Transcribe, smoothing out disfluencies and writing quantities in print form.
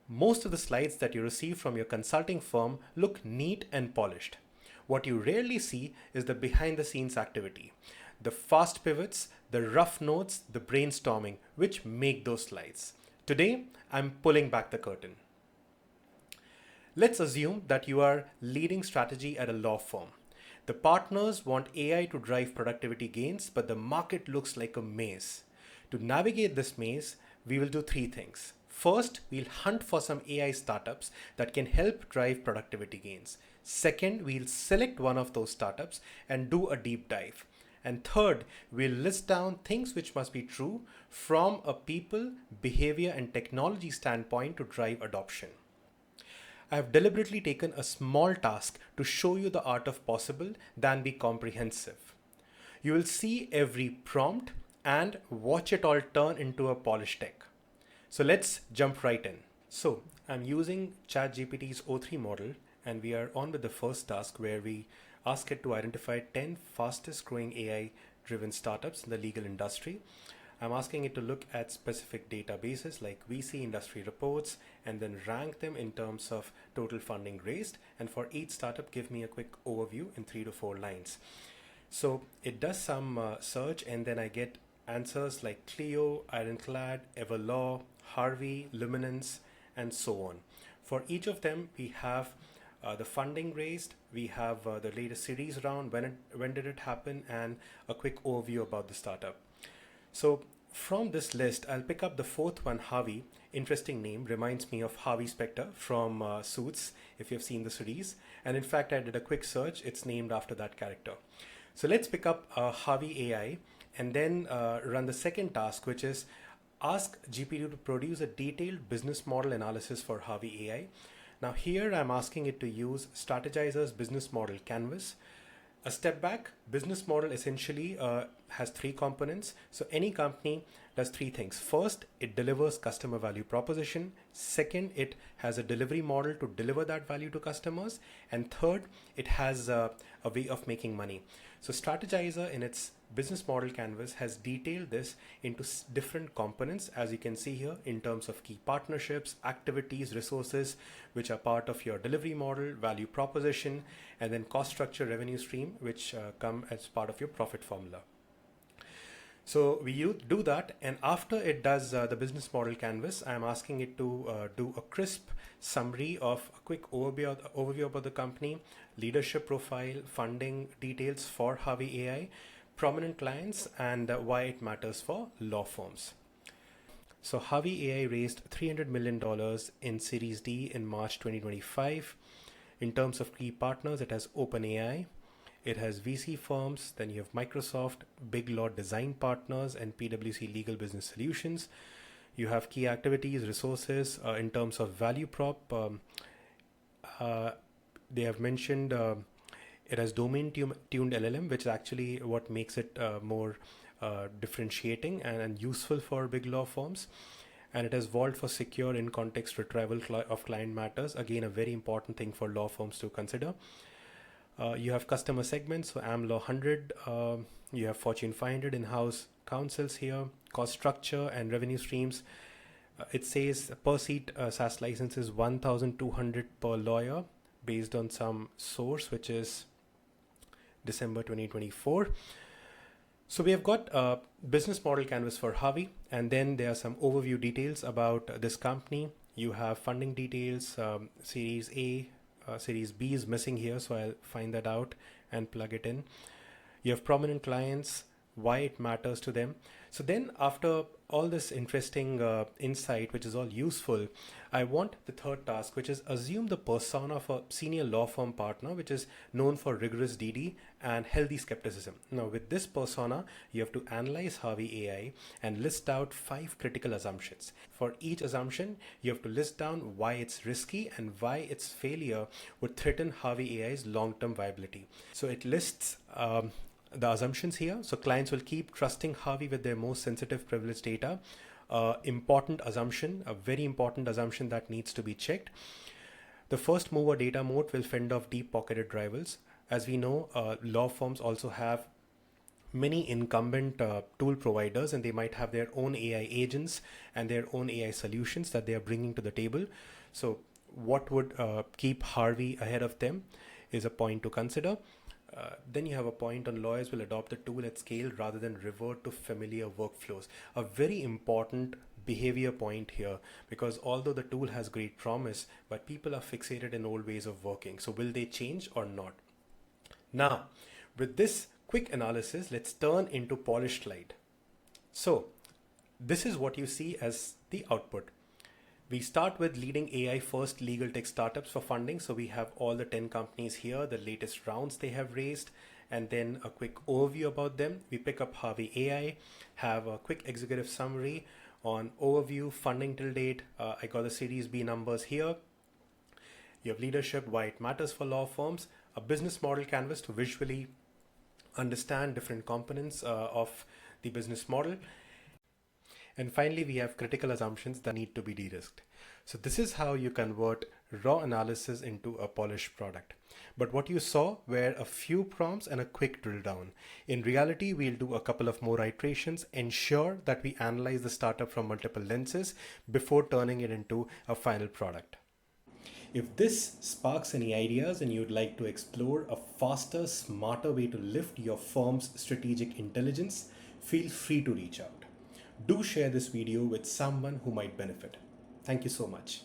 Most of the slides that you receive from your consulting firm look neat and polished. What you rarely see is the behind the scenes activity, the fast pivots, the rough notes, the brainstorming, which make those slides. Today, I'm pulling back the curtain. Let's assume that you are leading strategy at a law firm. The partners want AI to drive productivity gains, but the market looks like a maze. To navigate this maze, we will do three things. First, we'll hunt for some AI startups that can help drive productivity gains. Second, we'll select one of those startups and do a deep dive. And third, we'll list down things which must be true from a people, behavior, and technology standpoint to drive adoption. I have deliberately taken a small task to show you the art of possible than be comprehensive. You will see every prompt and watch it all turn into a polished tech. So let's jump right in. So I'm using ChatGPT's O3 model, and we are on with the first task where we ask it to identify 10 fastest growing AI driven startups in the legal industry. I'm asking it to look at specific databases like VC industry reports and then rank them in terms of total funding raised. And for each startup, give me a quick overview in 3 to 4 lines. So it does some search, and then I get answers like Clio, Ironclad, Everlaw, Harvey, Luminance, and so on. For each of them, we have the funding raised, we have the latest series round, when did it happen, and a quick overview about the startup. So from this list, I'll pick up the fourth one, Harvey. Interesting name, reminds me of Harvey Specter from Suits, if you've seen the series. And in fact, I did a quick search, it's named after that character. So let's pick up Harvey AI and then run the second task, which is ask GPT to produce a detailed business model analysis for Harvey AI. Now here I'm asking it to use Strategizer's business model canvas. A step back, business model essentially has three components. So any company does three things. First, it delivers customer value proposition. Second, it has a delivery model to deliver that value to customers. And third, it has a way of making money. So Strategizer in its business model canvas has detailed this into different components, as you can see here, in terms of key partnerships, activities, resources, which are part of your delivery model, value proposition, and then cost structure, revenue stream, which come as part of your profit formula. So we do that, and after it does the business model canvas, I'm asking it to do a crisp summary of a quick overview about the company, leadership profile, funding details for Harvey AI, prominent clients, and why it matters for law firms. So Harvey AI raised $300 million in Series D in March 2025. In terms of key partners, it has OpenAI, it has VC firms, then you have Microsoft, Big Law Design Partners, and PwC Legal Business Solutions. You have key activities, resources in terms of value prop. They have mentioned it has domain tuned LLM, which is actually what makes it more differentiating and useful for big law firms. And it has Vault for secure in context retrieval of client matters. Again, a very important thing for law firms to consider. You have customer segments, so AmLaw 100. You have Fortune 500 in-house counsels here, cost structure and revenue streams. It says per seat SaaS license is 1,200 per lawyer based on some source, which is December 2024. So we have got a business model canvas for Harvey, and then there are some overview details about this company. You have funding details, Series A, Series B is missing here, so I'll find that out and plug it in. You have prominent clients, why it matters to them. So then after all this interesting insight, which is all useful, I want the third task, which is assume the persona of a senior law firm partner, which is known for rigorous DD and healthy skepticism. Now with this persona, you have to analyze Harvey AI and list out 5 critical assumptions. For each assumption, you have to list down why it's risky and why its failure would threaten Harvey AI's long-term viability. So it lists the assumptions here. So clients will keep trusting Harvey with their most sensitive privileged data. Important assumption, a very important assumption that needs to be checked. The first mover data moat will fend off deep pocketed rivals. As we know, law firms also have many incumbent tool providers, and they might have their own AI agents and their own AI solutions that they are bringing to the table. So what would keep Harvey ahead of them is a point to consider. Then you have a point on lawyers will adopt the tool at scale rather than revert to familiar workflows. A very important behavior point here, because although the tool has great promise, but people are fixated in old ways of working. So will they change or not? Now, with this quick analysis, let's turn into polished slide. So this is what you see as the output. We start with leading AI first legal tech startups for funding. So we have all the 10 companies here, the latest rounds they have raised, and then a quick overview about them. We pick up Harvey AI, have a quick executive summary on overview, funding till date. I got the Series B numbers here. You have leadership, why it matters for law firms, a business model canvas to visually understand different components of the business model. And finally, we have critical assumptions that need to be de-risked. So this is how you convert raw analysis into a polished product. But what you saw were a few prompts and a quick drill down. In reality, we'll do a couple of more iterations, ensure that we analyze the startup from multiple lenses before turning it into a final product. If this sparks any ideas and you'd like to explore a faster, smarter way to lift your firm's strategic intelligence, feel free to reach out. Do share this video with someone who might benefit. Thank you so much.